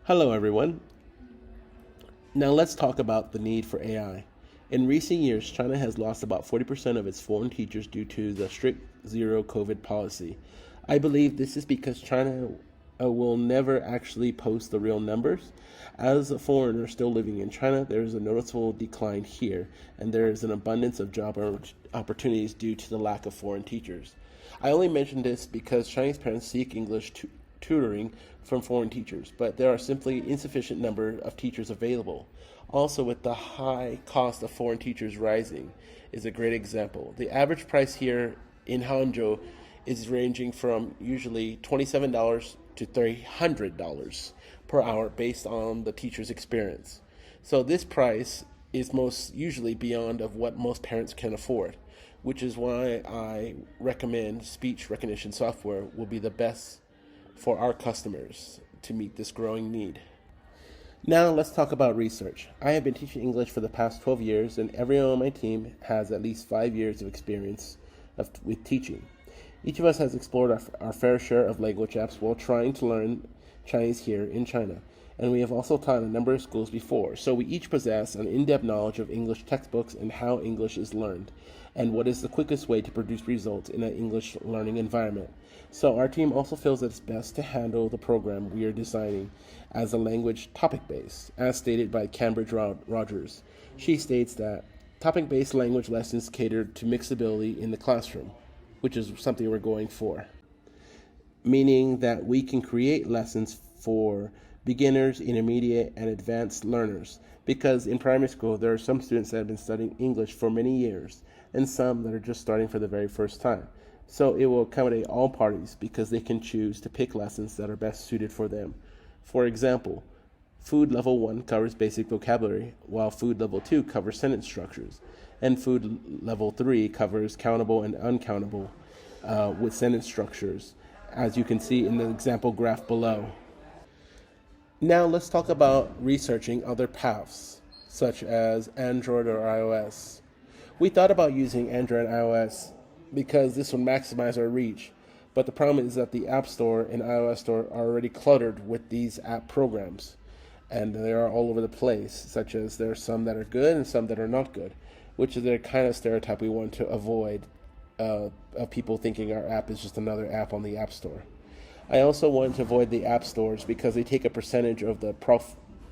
Hello, everyone. Now let's talk about the need for AI. In recent years, China has lost about 40% of its foreign teachers due to the strict zero COVID policy. I believe this is because China will never actually post the real numbers. As a foreigner still living in China, there is a noticeable decline here, and there is an abundance of job opportunities due to the lack of foreign teachers. I only mention this because Chinese parents seek English tutoring from foreign teachers, but there are simply insufficient number of teachers available. Also, with the high cost of foreign teachers rising, is a great example. The average price here in Hangzhou is ranging from usually $27 to $300 per hour based on the teacher's experience. So this price is most usually beyond of what most parents can afford, which is why I recommend speech recognition software will be the best for our customers to meet this growing need. Now let's talk about research. I have been teaching English for the past 12 years, and everyone on my team has at least 5 years of experience with teaching. Each of us has explored our fair share of language apps while trying to learn Chinese here in China, and we have also taught a number of schools before, so we each possess an in-depth knowledge of English textbooks and how English is learned, and what is the quickest way to produce results in an English learning environment. So our team also feels that it's best to handle the program we are designing as a language topic-based, as stated by Cambridge Rogers. She states that topic-based language lessons cater to mixability in the classroom, which is something we're going for, meaning that we can create lessons for beginners, intermediate, and advanced learners, because in primary school there are some students that have been studying English for many years and some that are just starting for the very first time. So it will accommodate all parties because they can choose to pick lessons that are best suited for them. For example, Food Level 1 covers basic vocabulary, while Food Level 2 covers sentence structures, and Food Level 3 covers countable and uncountable with sentence structures, as you can see in the example graph below. Now let's talk about researching other paths, such as Android or iOS. We thought about using Android and iOS because this would maximize our reach, but the problem is that the App Store and iOS Store are already cluttered with these app programs, and they are all over the place, such as there are some that are good and some that are not good, which is the kind of stereotype we want to avoid of people thinking our app is just another app on the App Store. I also want to avoid the app stores because they take a percentage of the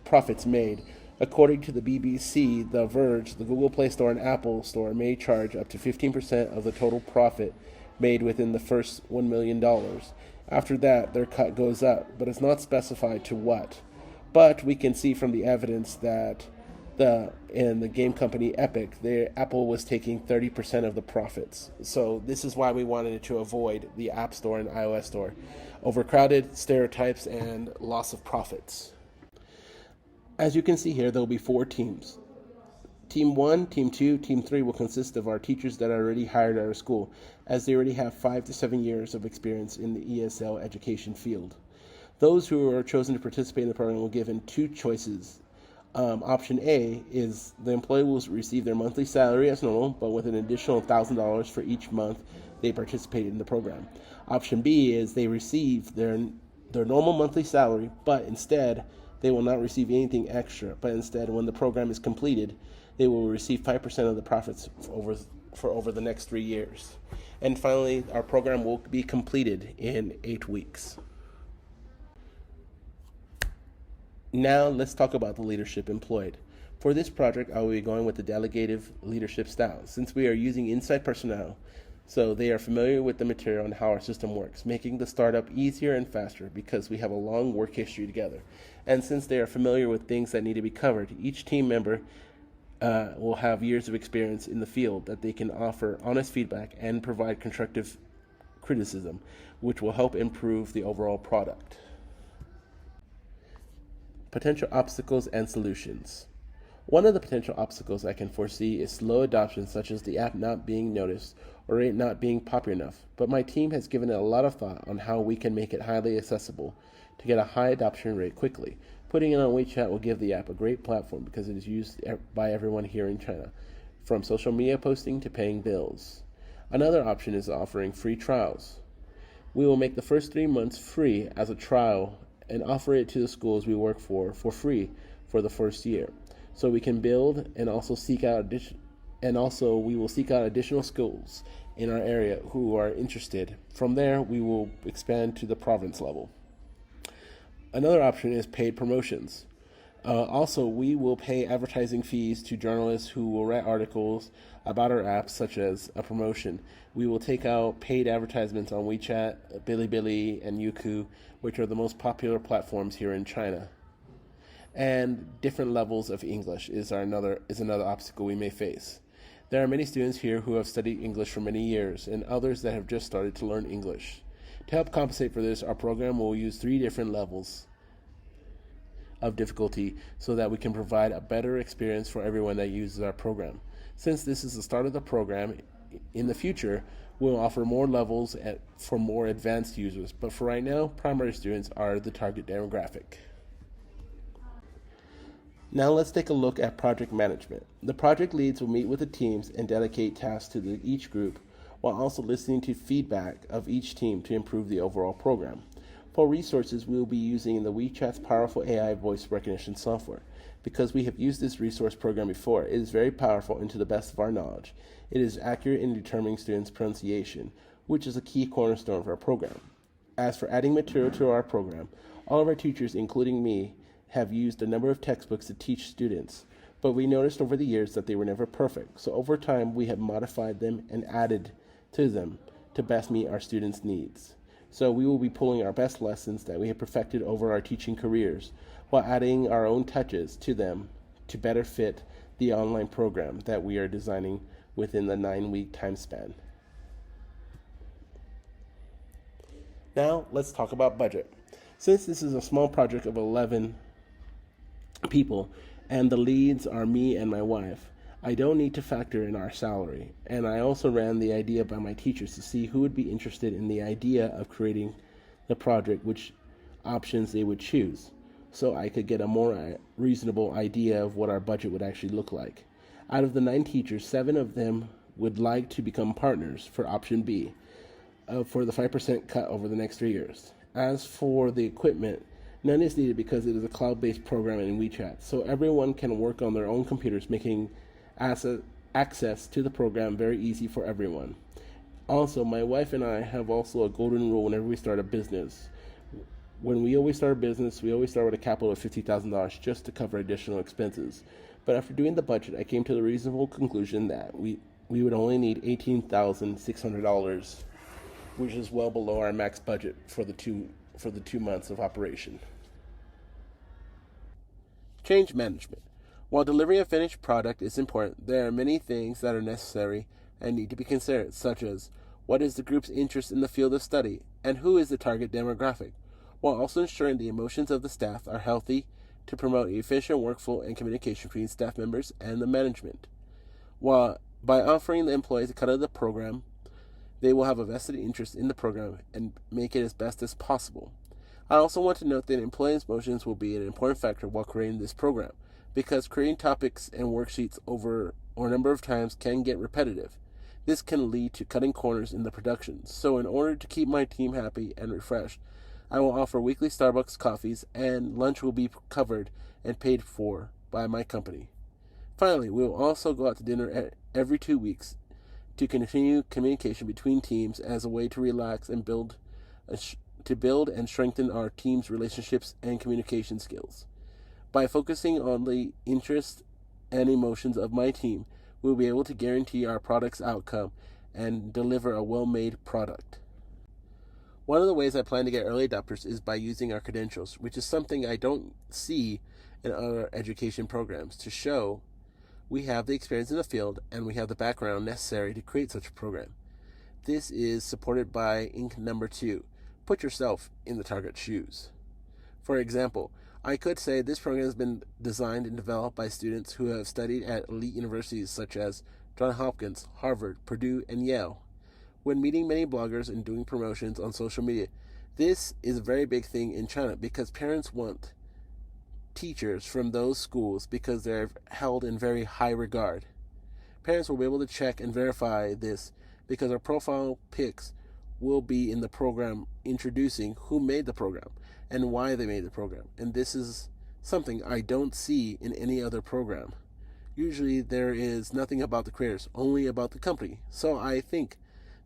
profits made. According to the BBC, The Verge, the Google Play Store and Apple Store may charge up to 15% of the total profit made within the first $1 million. After that, their cut goes up, but it's not specified to what. But we can see from the evidence that in the game company Epic, Apple was taking 30% of the profits. So this is why we wanted to avoid the App Store and iOS Store. Overcrowded, stereotypes, and loss of profits. As you can see here, there will be 4 teams. Team 1, Team 2, Team 3 will consist of our teachers that are already hired at our school, as they already have 5 to 7 years of experience in the ESL education field. Those who are chosen to participate in the program will be given 2 choices. Option A is the employee will receive their monthly salary as normal, but with an additional $1,000 for each month they participate in the program. Option B is they receive their normal monthly salary, but instead they will not receive anything extra, but instead when the program is completed, they will receive 5% of the profits for over the next 3 years. And finally, our program will be completed in 8 weeks. Now let's talk about the leadership employed. For this project, I will be going with the delegative leadership style, since we are using inside personnel, so they are familiar with the material and how our system works, making the startup easier and faster because we have a long work history together. And since they are familiar with things that need to be covered, each team member will have years of experience in the field that they can offer honest feedback and provide constructive criticism, which will help improve the overall product. Potential obstacles and solutions. One of the potential obstacles I can foresee is slow adoption, such as the app not being noticed or it not being popular enough, but my team has given it a lot of thought on how we can make it highly accessible to get a high adoption rate quickly. Putting it on WeChat will give the app a great platform because it is used by everyone here in China, from social media posting to paying bills. Another option is offering free trials. We will make the first 3 months free as a trial and offer it to the schools we work for free for the first year. So we can build and also seek out we will seek out additional schools in our area who are interested. From there, we will expand to the province level. Another option is paid promotions. Also, we will pay advertising fees to journalists who will write articles about our apps, such as a promotion. We will take out paid advertisements on WeChat, Bilibili, and Youku, which are the most popular platforms here in China. And different levels of English is another obstacle we may face. There are many students here who have studied English for many years, and others that have just started to learn English. To help compensate for this, our program will use 3 different levels of difficulty so that we can provide a better experience for everyone that uses our program. Since this is the start of the program, in the future, we'll offer more levels for more advanced users, but for right now, primary students are the target demographic. Now let's take a look at project management. The project leads will meet with the teams and delegate tasks to each group, while also listening to feedback of each team to improve the overall program. For resources, we will be using the WeChat's powerful AI voice recognition software. Because we have used this resource program before, it is very powerful and to the best of our knowledge. It is accurate in determining students' pronunciation, which is a key cornerstone of our program. As for adding material to our program, all of our teachers, including me, have used a number of textbooks to teach students, but we noticed over the years that they were never perfect. So over time, we have modified them and added to them to best meet our students' needs. So we will be pulling our best lessons that we have perfected over our teaching careers while adding our own touches to them to better fit the online program that we are designing within the 9-week time span. Now, let's talk about budget. Since this is a small project of 11 people and the leads are me and my wife, I don't need to factor in our salary, and I also ran the idea by my teachers to see who would be interested in the idea of creating the project, which options they would choose, so I could get a more reasonable idea of what our budget would actually look like. Out of the 9 teachers, 7 of them would like to become partners for option B, for the 5% cut over the next 3 years. As for the equipment, none is needed because it is a cloud-based program in WeChat, so everyone can work on their own computers, making access to the program very easy for everyone. Also, my wife and I have also a golden rule whenever we start a business. When we always start a business, we always start with a capital of $50,000 just to cover additional expenses. But after doing the budget, I came to the reasonable conclusion that we would only need $18,600, which is well below our max budget for the 2 months of operation. Change management. While delivering a finished product is important, there are many things that are necessary and need to be considered, such as what is the group's interest in the field of study and who is the target demographic, while also ensuring the emotions of the staff are healthy to promote efficient workflow and communication between staff members and the management. While by offering the employees a cut of the program, they will have a vested interest in the program and make it as best as possible. I also want to note that employees' emotions will be an important factor while creating this program, because creating topics and worksheets over or a number of times can get repetitive. This can lead to cutting corners in the production. So in order to keep my team happy and refreshed, I will offer weekly Starbucks coffees, and lunch will be covered and paid for by my company. Finally, we will also go out to dinner every 2 weeks to continue communication between teams as a way to relax and build and strengthen our team's relationships and communication skills. By focusing on the interests and emotions of my team, we'll be able to guarantee our product's outcome and deliver a well-made product. One of the ways I plan to get early adopters is by using our credentials, which is something I don't see in other education programs, to show we have the experience in the field and we have the background necessary to create such a program. This is supported by Ink number 2. Put yourself in the target's shoes. For example, I could say this program has been designed and developed by students who have studied at elite universities such as Johns Hopkins, Harvard, Purdue, and Yale. When meeting many bloggers and doing promotions on social media, this is a very big thing in China because parents want teachers from those schools because they're held in very high regard. Parents will be able to check and verify this because our profile pics will be in the program introducing who made the program. and why they made the program. And this is something I don't see in any other program. Usually there is nothing about the creators, only about the company. So I think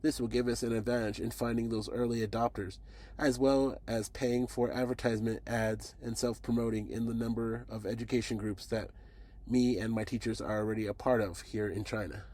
this will give us an advantage in finding those early adopters, as well as paying for advertisement ads and self-promoting in the number of education groups that me and my teachers are already a part of here in China.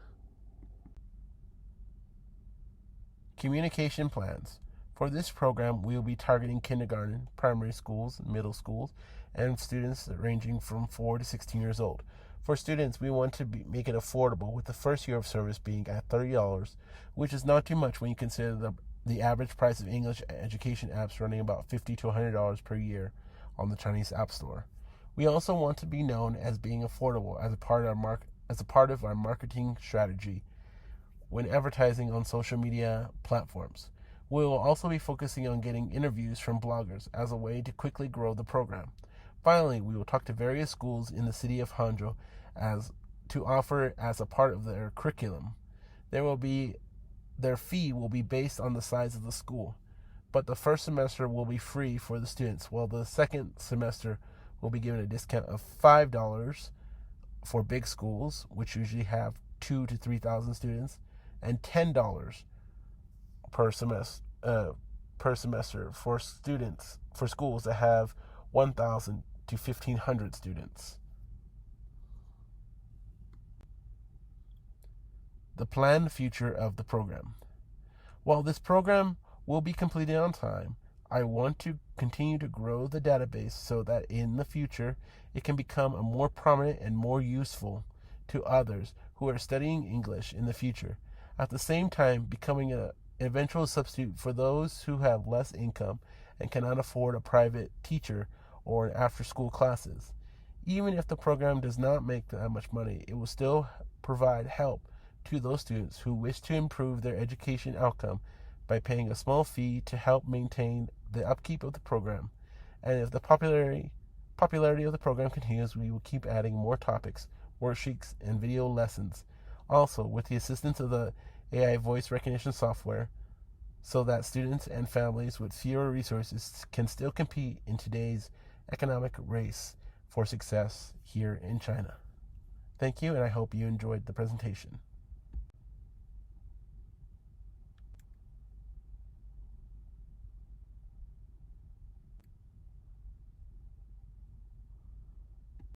Communication plans. For this program, we will be targeting kindergarten, primary schools, middle schools, and students ranging from 4 to 16 years old. For students, we want to make it affordable, with the first year of service being at $30, which is not too much when you consider the average price of English education apps running about $50 to $100 per year on the Chinese App Store. We also want to be known as being affordable as a part of our marketing strategy when advertising on social media platforms. We will also be focusing on getting interviews from bloggers as a way to quickly grow the program. Finally, we will talk to various schools in the city of Hangzhou to offer as a part of their curriculum. Their fee will be based on the size of the school, but the first semester will be free for the students, while the second semester will be given a discount of $5 for big schools, which usually have 2,000 to 3,000 students, and $10 per semester for schools that have 1,000 to 1,500 students. The planned future of the program. While this program will be completed on time, I want to continue to grow the database so that in the future it can become a more prominent and more useful to others who are studying English in the future, at the same time becoming an eventual substitute for those who have less income and cannot afford a private teacher or an after-school classes. Even if the program does not make that much money, it will still provide help to those students who wish to improve their education outcome by paying a small fee to help maintain the upkeep of the program. And if the popularity of the program continues, we will keep adding more topics, worksheets, and video lessons, also with the assistance of the AI voice recognition software, so that students and families with fewer resources can still compete in today's economic race for success here in China. Thank you, and I hope you enjoyed the presentation.